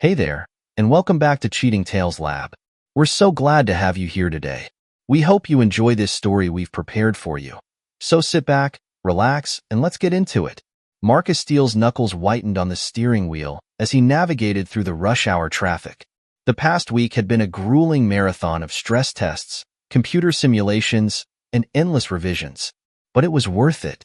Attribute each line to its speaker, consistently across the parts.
Speaker 1: Hey there, and welcome back to Cheating Tales Lab. We're so glad to have you here today. We hope you enjoy this story we've prepared for you. So sit back, relax, and let's get into it. Marcus Steele's knuckles whitened on the steering wheel as he navigated through the rush hour traffic. The past week had been a grueling marathon of stress tests, computer simulations, and endless revisions. But it was worth it.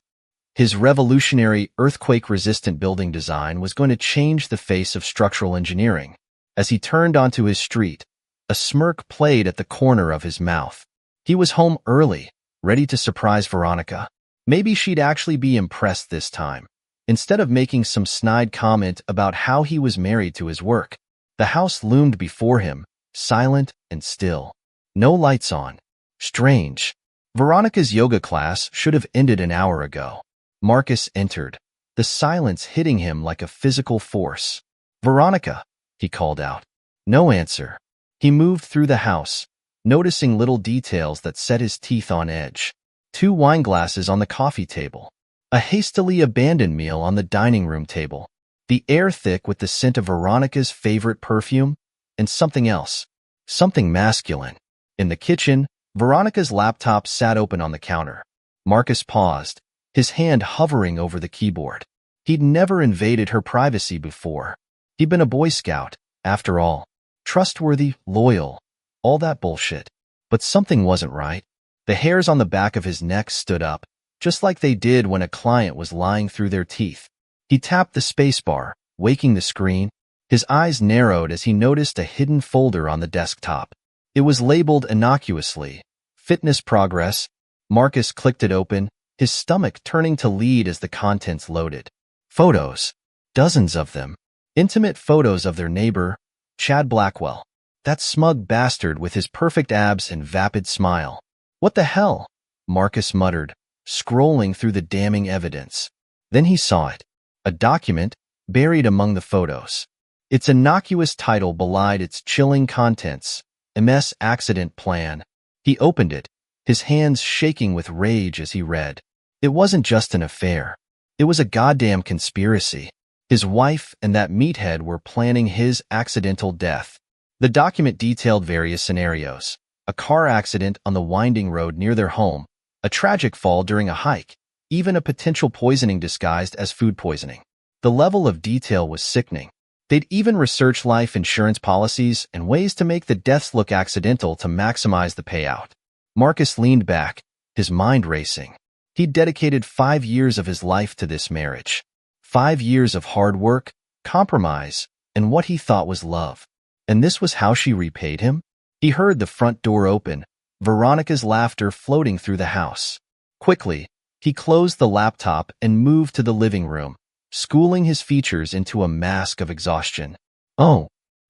Speaker 1: His revolutionary earthquake-resistant building design was going to change the face of structural engineering. As he turned onto his street, a smirk played at the corner of his mouth. He was home early, ready to surprise Veronica. Maybe she'd actually be impressed this time. Instead of making some snide comment about how he was married to his work, the house loomed before him, silent and still. No lights on. Strange. Veronica's yoga class should have ended an hour ago. Marcus entered, the silence hitting him like a physical force. "Veronica," he called out. No answer. He moved through the house, noticing little details that set his teeth on edge. 2 wine glasses on the coffee table. A hastily abandoned meal on the dining room table. The air thick with the scent of Veronica's favorite perfume, and something else. Something masculine. In the kitchen, Veronica's laptop sat open on the counter. Marcus paused, his hand hovering over the keyboard. He'd never invaded her privacy before. He'd been a Boy Scout, after all. Trustworthy, loyal, all that bullshit. But something wasn't right. The hairs on the back of his neck stood up, just like they did when a client was lying through their teeth. He tapped the spacebar, waking the screen. His eyes narrowed as he noticed a hidden folder on the desktop. It was labeled innocuously, "Fitness Progress." Marcus clicked it open, his stomach turning to lead as the contents loaded. Photos. Dozens of them. Intimate photos of their neighbor, Chad Blackwell. That smug bastard with his perfect abs and vapid smile. "What the hell?" Marcus muttered, scrolling through the damning evidence. Then he saw it. A document buried among the photos. Its innocuous title belied its chilling contents, MS Accident Plan. He opened it, his hands shaking with rage as he read. It wasn't just an affair. It was a goddamn conspiracy. His wife and that meathead were planning his accidental death. The document detailed various scenarios. A car accident on the winding road near their home, a tragic fall during a hike, even a potential poisoning disguised as food poisoning. The level of detail was sickening. They'd even researched life insurance policies and ways to make the deaths look accidental to maximize the payout. Marcus leaned back, his mind racing. He'd dedicated 5 years of his life to this marriage. 5 years of hard work, compromise, and what he thought was love. And this was how she repaid him? He heard the front door open, Veronica's laughter floating through the house. Quickly, he closed the laptop and moved to the living room, schooling his features into a mask of exhaustion. "Oh."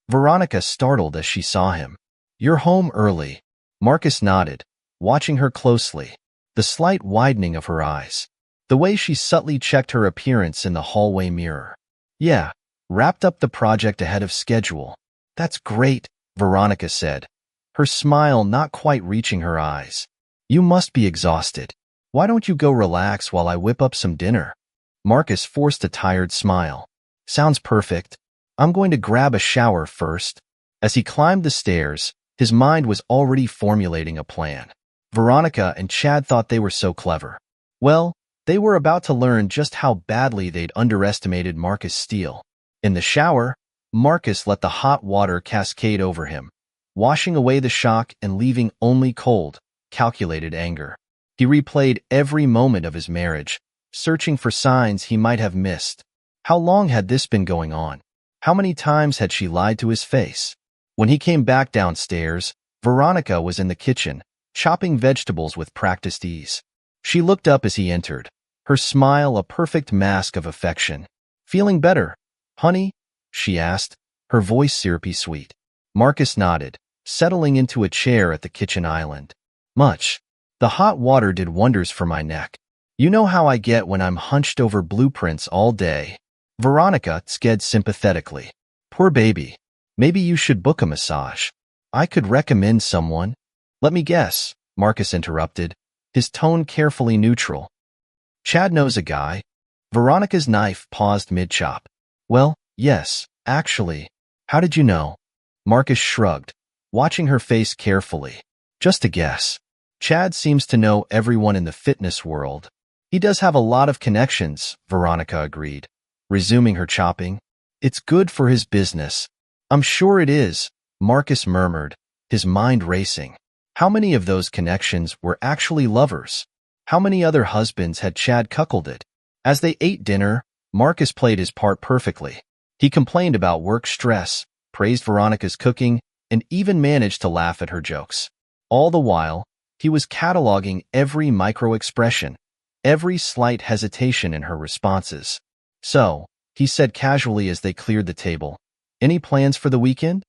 Speaker 1: Veronica startled as she saw him. "You're home early." Marcus nodded, watching her closely. The slight widening of her eyes. The way she subtly checked her appearance in the hallway mirror. "Yeah, wrapped up the project ahead of schedule." "That's great," Veronica said, her smile not quite reaching her eyes. "You must be exhausted. Why don't you go relax while I whip up some dinner?" Marcus forced a tired smile. "Sounds perfect. I'm going to grab a shower first." As he climbed the stairs, his mind was already formulating a plan. Veronica and Chad thought they were so clever. Well, they were about to learn just how badly they'd underestimated Marcus Steele. In the shower, Marcus let the hot water cascade over him, washing away the shock and leaving only cold, calculated anger. He replayed every moment of his marriage, searching for signs he might have missed. How long had this been going on? How many times had she lied to his face? When he came back downstairs, Veronica was in the kitchen, chopping vegetables with practiced ease. She looked up as he entered, her smile a perfect mask of affection. "Feeling better, honey?" she asked, her voice syrupy sweet. Marcus nodded, settling into a chair at the kitchen island. "Much. The hot water did wonders for my neck. You know how I get when I'm hunched over blueprints all day." Veronica sked sympathetically. "Poor baby. Maybe you should book a massage. I could recommend someone." "Let me guess," Marcus interrupted, his tone carefully neutral. "Chad knows a guy." Veronica's knife paused mid-chop. "Well, yes, actually. How did you know? Marcus shrugged, watching her face carefully. Just a guess. Chad seems to know everyone in the fitness world. He does have a lot of connections, Veronica agreed, resuming her chopping. It's good for his business. I'm sure it is, Marcus murmured, his mind racing. How many of those connections were actually lovers? How many other husbands had Chad cuckolded? As they ate dinner, Marcus played his part perfectly. He complained about work stress, praised Veronica's cooking, and even managed to laugh at her jokes. All the while, he was cataloging every micro-expression, every slight hesitation in her responses. So, he said casually as they cleared the table, "Any plans for the weekend?"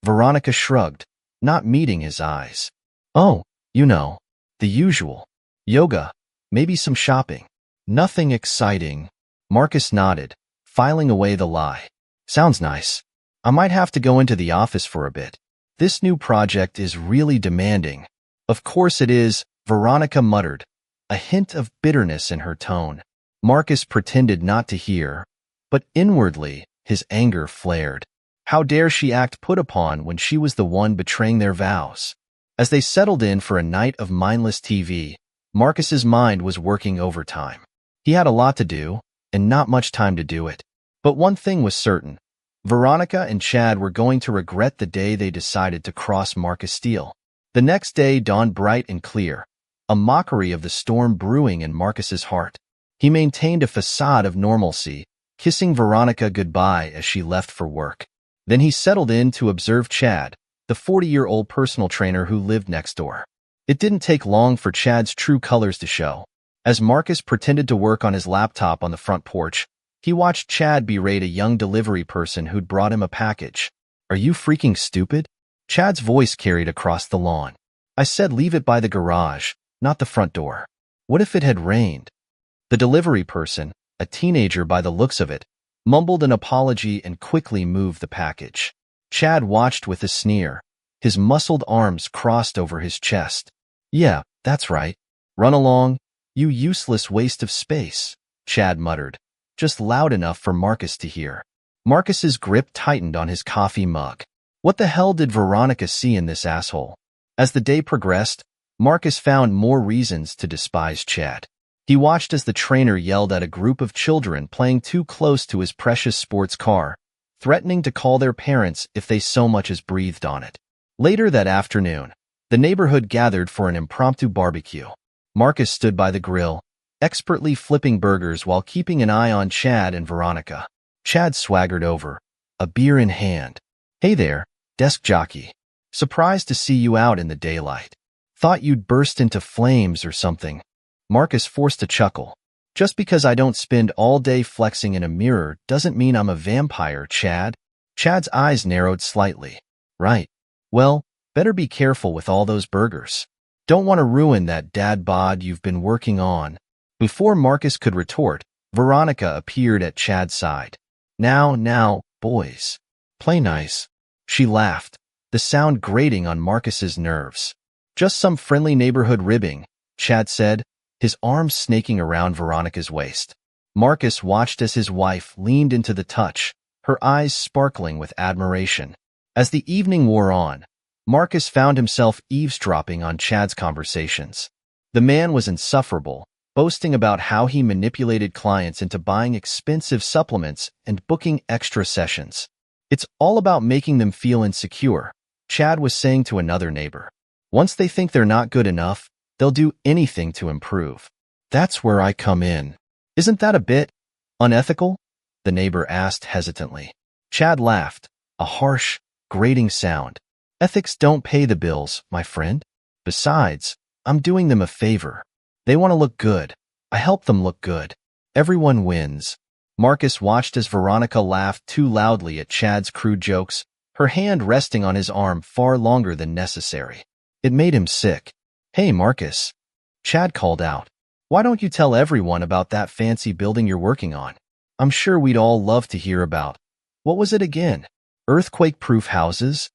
Speaker 1: Veronica shrugged, not meeting his eyes. "Oh, you know, the usual. Yoga, maybe some shopping. Nothing exciting." Marcus nodded, filing away the lie. "Sounds nice. I might have to go into the office for a bit. This new project is really demanding." "Of course it is," Veronica muttered, a hint of bitterness in her tone. Marcus pretended not to hear, but inwardly his anger flared. How dare she act put upon when she was the one betraying their vows? As they settled in for a night of mindless TV, Marcus's mind was working overtime. He had a lot to do, and not much time to do it. But one thing was certain. Veronica and Chad were going to regret the day they decided to cross Marcus Steele. The next day dawned bright and clear, a mockery of the storm brewing in Marcus's heart. He maintained a facade of normalcy, kissing Veronica goodbye as she left for work. Then he settled in to observe Chad, the 40-year-old personal trainer who lived next door. It didn't take long for Chad's true colors to show. As Marcus pretended to work on his laptop on the front porch, he watched Chad berate a young delivery person who'd brought him a package. "Are you freaking stupid?" Chad's voice carried across the lawn. "I said leave it by the garage, not the front door. What if it had rained?" The delivery person, a teenager by the looks of it, mumbled an apology and quickly moved the package. Chad watched with a sneer, his muscled arms crossed over his chest. "Yeah, that's right. Run along, you useless waste of space," Chad muttered, just loud enough for Marcus to hear. Marcus's grip tightened on his coffee mug. What the hell did Veronica see in this asshole? As the day progressed, Marcus found more reasons to despise Chad. He watched as the trainer yelled at a group of children playing too close to his precious sports car, threatening to call their parents if they so much as breathed on it. Later that afternoon, the neighborhood gathered for an impromptu barbecue. Marcus stood by the grill, expertly flipping burgers while keeping an eye on Chad and Veronica. Chad swaggered over, a beer in hand. "Hey there, desk jockey. Surprised to see you out in the daylight. Thought you'd burst into flames or something." Marcus forced a chuckle. "Just because I don't spend all day flexing in a mirror doesn't mean I'm a vampire, Chad." Chad's eyes narrowed slightly. "Right. Well, better be careful with all those burgers. Don't want to ruin that dad bod you've been working on." Before Marcus could retort, Veronica appeared at Chad's side. Now, boys. Play nice." She laughed, the sound grating on Marcus's nerves. "Just some friendly neighborhood ribbing," Chad said, his arms snaking around Veronica's waist. Marcus watched as his wife leaned into the touch, her eyes sparkling with admiration. As the evening wore on, Marcus found himself eavesdropping on Chad's conversations. The man was insufferable, boasting about how he manipulated clients into buying expensive supplements and booking extra sessions. "It's all about making them feel insecure," Chad was saying to another neighbor. "Once they think they're not good enough, they'll do anything to improve. That's where I come in." "Isn't that a bit unethical?" the neighbor asked hesitantly. Chad laughed, a harsh, grating sound. "Ethics don't pay the bills, my friend. Besides, I'm doing them a favor. They want to look good. I help them look good. Everyone wins." Marcus watched as Veronica laughed too loudly at Chad's crude jokes, her hand resting on his arm far longer than necessary. It made him sick. "Hey, Marcus," Chad called out. "Why don't you tell everyone about that fancy building you're working on? I'm sure we'd all love to hear about. What was it again? Earthquake-proof houses?"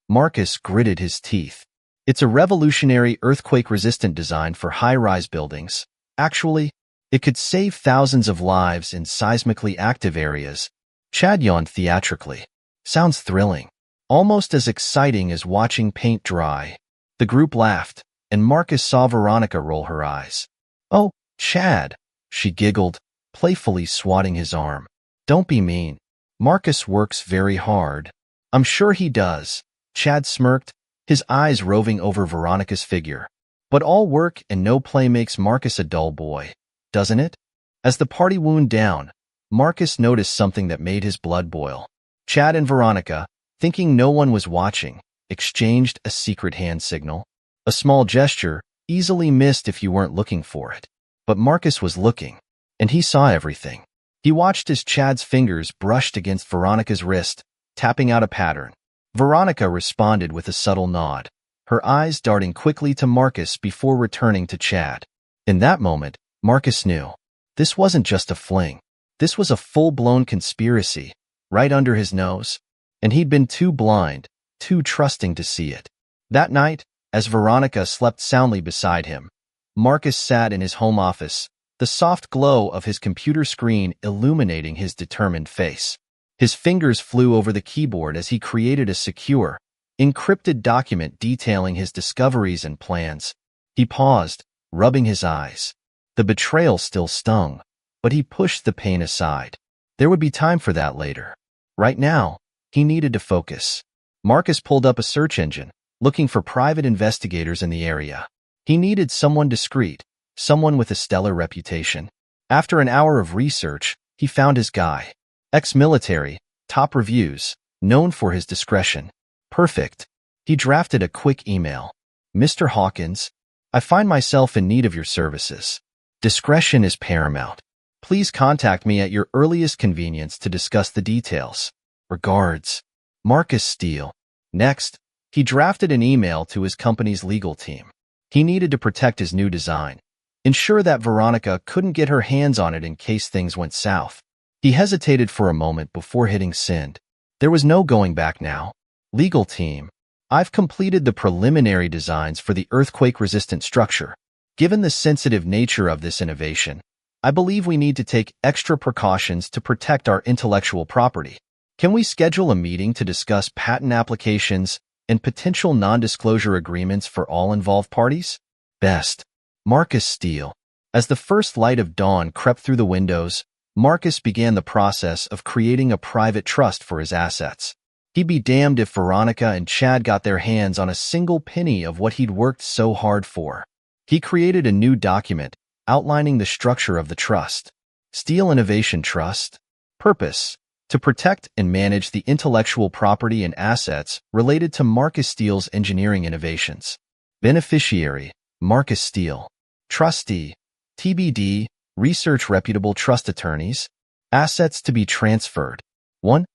Speaker 1: Marcus gritted his teeth. "It's a revolutionary earthquake-resistant design for high-rise buildings. Actually, it could save thousands of lives in seismically active areas." Chad yawned theatrically. Sounds thrilling. Almost as exciting as watching paint dry. The group laughed, and Marcus saw Veronica roll her eyes. "Oh, Chad," she giggled, playfully swatting his arm. "Don't be mean. Marcus works very hard." "I'm sure he does," Chad smirked, his eyes roving over Veronica's figure. "But all work and no play makes Marcus a dull boy, doesn't it?" As the party wound down, Marcus noticed something that made his blood boil. Chad and Veronica, thinking no one was watching, exchanged a secret hand signal. A small gesture, easily missed if you weren't looking for it. But Marcus was looking, and he saw everything. He watched as Chad's fingers brushed against Veronica's wrist, tapping out a pattern. Veronica responded with a subtle nod, her eyes darting quickly to Marcus before returning to Chad. In that moment, Marcus knew. This wasn't just a fling. This was a full-blown conspiracy, right under his nose. And he'd been too blind, too trusting to see it. That night, as Veronica slept soundly beside him, Marcus sat in his home office, the soft glow of his computer screen illuminating his determined face. His fingers flew over the keyboard as he created a secure, encrypted document detailing his discoveries and plans. He paused, rubbing his eyes. The betrayal still stung, but he pushed the pain aside. There would be time for that later. Right now, he needed to focus. Marcus pulled up a search engine, looking for private investigators in the area. He needed someone discreet, someone with a stellar reputation. After an hour of research, he found his guy. Ex-military, top reviews, known for his discretion. Perfect. He drafted a quick email. "Mr. Hawkins, I find myself in need of your services. Discretion is paramount. Please contact me at your earliest convenience to discuss the details. Regards, Marcus Steele." Next, he drafted an email to his company's legal team. He needed to protect his new design, ensure that Veronica couldn't get her hands on it in case things went south. He hesitated for a moment before hitting send. There was no going back now. "Legal team, I've completed the preliminary designs for the earthquake-resistant structure. Given the sensitive nature of this innovation, I believe we need to take extra precautions to protect our intellectual property. Can we schedule a meeting to discuss patent applications and potential non-disclosure agreements for all involved parties?" Best. Marcus Steele. As the first light of dawn crept through the windows, Marcus began the process of creating a private trust for his assets. He'd be damned if Veronica and Chad got their hands on a single penny of what he'd worked so hard for. He created a new document outlining the structure of the trust. Steele Innovation Trust. Purpose: to protect and manage the intellectual property and assets related to Marcus Steele's engineering innovations. Beneficiary: Marcus Steele. Trustee: TBD, research reputable trust attorneys. Assets to be transferred: 1.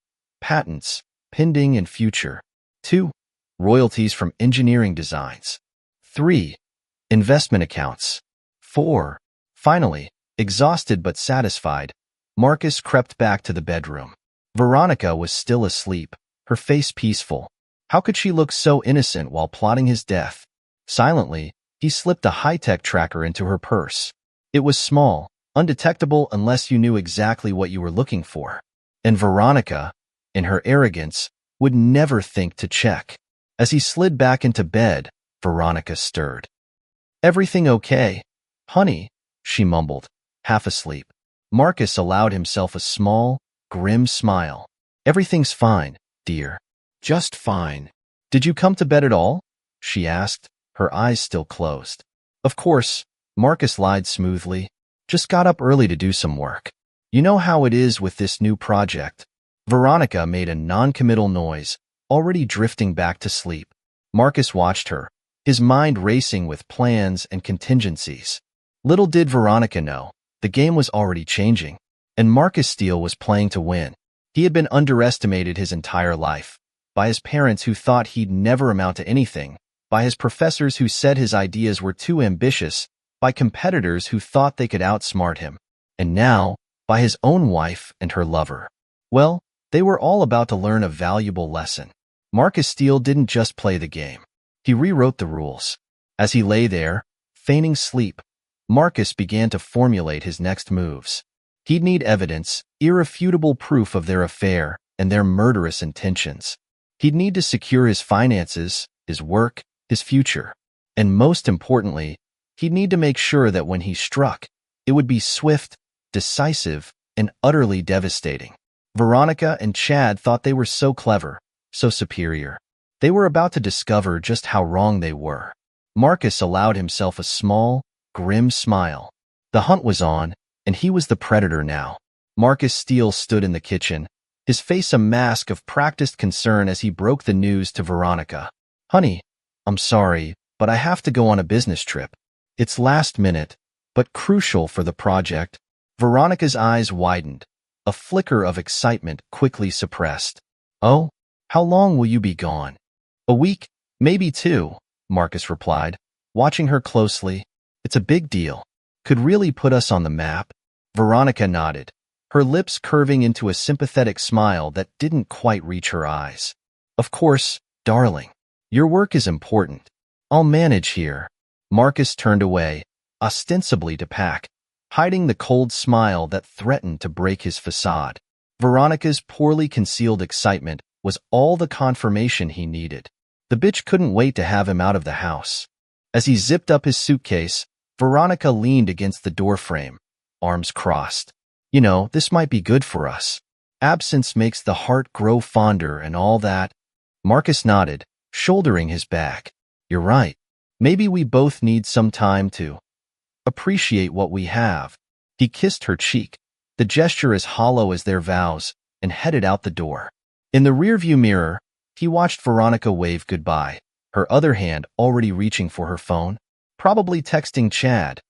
Speaker 1: Patents, pending and future. 2. Royalties from engineering designs. 3. Investment accounts. 4. Finally, exhausted but satisfied, Marcus crept back to the bedroom. Veronica was still asleep, her face peaceful. How could she look so innocent while plotting his death? Silently, he slipped a high-tech tracker into her purse. It was small, undetectable unless you knew exactly what you were looking for. And Veronica, in her arrogance, would never think to check. As he slid back into bed, Veronica stirred. "Everything okay, honey?" she mumbled, half asleep. Marcus allowed himself a small, grim smile. "Everything's fine, dear. Just fine." "Did you come to bed at all?" she asked, her eyes still closed. "Of course," Marcus lied smoothly. "Just got up early to do some work. You know how it is with this new project." Veronica made a non-committal noise, already drifting back to sleep. Marcus watched her, his mind racing with plans and contingencies. Little did Veronica know, the game was already changing, and Marcus Steele was playing to win. He had been underestimated his entire life, by his parents who thought he'd never amount to anything, by his professors who said his ideas were too ambitious, by competitors who thought they could outsmart him, and now, by his own wife and her lover. Well, they were all about to learn a valuable lesson. Marcus Steele didn't just play the game. He rewrote the rules. As he lay there, feigning sleep, Marcus began to formulate his next moves. He'd need evidence, irrefutable proof of their affair, and their murderous intentions. He'd need to secure his finances, his work, his future. And most importantly, he'd need to make sure that when he struck, it would be swift, decisive, and utterly devastating. Veronica and Chad thought they were so clever, so superior. They were about to discover just how wrong they were. Marcus allowed himself a small, grim smile. The hunt was on, and he was the predator now. Marcus Steele stood in the kitchen, his face a mask of practiced concern as he broke the news to Veronica. "Honey, I'm sorry, but I have to go on a business trip. It's last minute, but crucial for the project." Veronica's eyes widened, a flicker of excitement quickly suppressed. "Oh, how long will you be gone?" "A week, maybe 2, Marcus replied, watching her closely. "It's a big deal. Could really put us on the map." Veronica nodded, her lips curving into a sympathetic smile that didn't quite reach her eyes. "Of course, darling. Your work is important. I'll manage here." Marcus turned away, ostensibly to pack, hiding the cold smile that threatened to break his facade. Veronica's poorly concealed excitement was all the confirmation he needed. The bitch couldn't wait to have him out of the house. As he zipped up his suitcase, Veronica leaned against the doorframe, arms crossed. "You know, this might be good for us. Absence makes the heart grow fonder and all that." Marcus nodded, shouldering his bag. "You're right. Maybe we both need some time to appreciate what we have." He kissed her cheek, the gesture as hollow as their vows, and headed out the door. In the rearview mirror, he watched Veronica wave goodbye, her other hand already reaching for her phone, probably texting Chad.